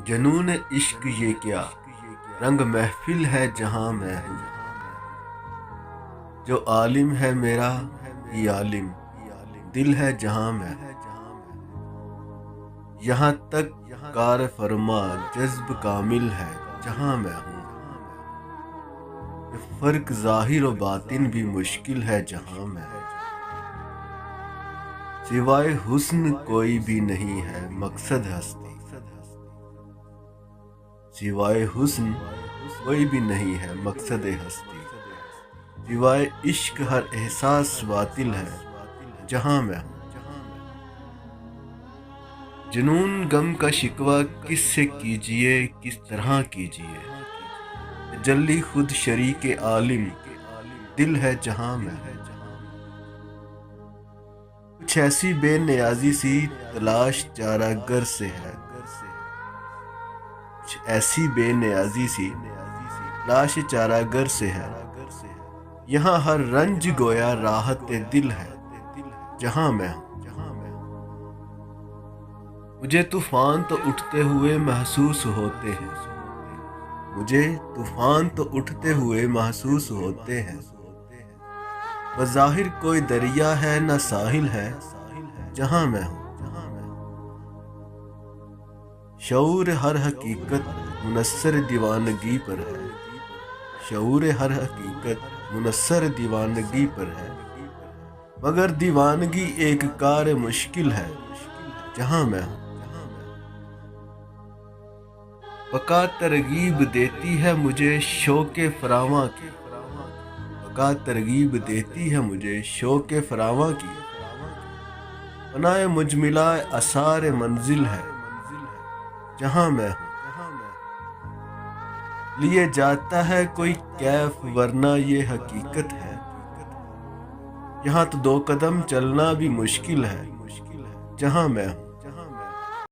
جنون عشق یہ کیا رنگ محفل ہے جہاں میں ہوں، جو عالم ہے میرا ہی عالم دل ہے جہاں میں ہوں، یہاں تک کار فرما جذب کامل ہے جہاں میں ہوں، یہ فرق ظاہر و باطن بھی مشکل ہے جہاں میں ہوں، سوائے حسن کوئی بھی نہیں ہے مقصد ہستی، سوائے حسن کوئی بھی نہیں ہے مقصد ہستی، سوائے عشق ہر احساس باطل ہے جہاں میں ہوں، جنون غم کا شکوہ کس سے کیجئے کس طرح کیجئے، تجلی خود شریک عالم دل ہے جہاں میں ہوں، کچھ ایسی بے نیازی سی تلاش چارہ گر سے ہے، کچھ ایسی بے نیازی سی تلاش چارہ گر سے ہے، یہاں ہر رنج گویا راحت دل ہے جہاں میں ہوں، مجھے طوفان تو اٹھتے ہوئے محسوس ہوتے ہیں، مجھے طوفان تو اٹھتے ہوئے محسوس ہوتے ہیں، بظاہر کوئی دریا ہے نہ ساحل ہے جہاں میں ہوں، شعور ہر حقیقت منصر دیوانگی پر ہے، شعور ہر حقیقت منصر دیوانگی پر ہے، مگر دیوانگی ایک کار مشکل ہے جہاں میں ہوں، بقا ترغیب دیتی ہے مجھے شوق فراواں کی، بقا ترغیب دیتی ہے مجھے شوق فراواں کی، پناہ مجملہ آثار منزل ہے جہاں میں ہوں، لیے جاتا ہے کوئی کیف ورنہ یہ حقیقت ہے، یہاں تو دو قدم چلنا بھی مشکل ہے جہاں میں ہوں۔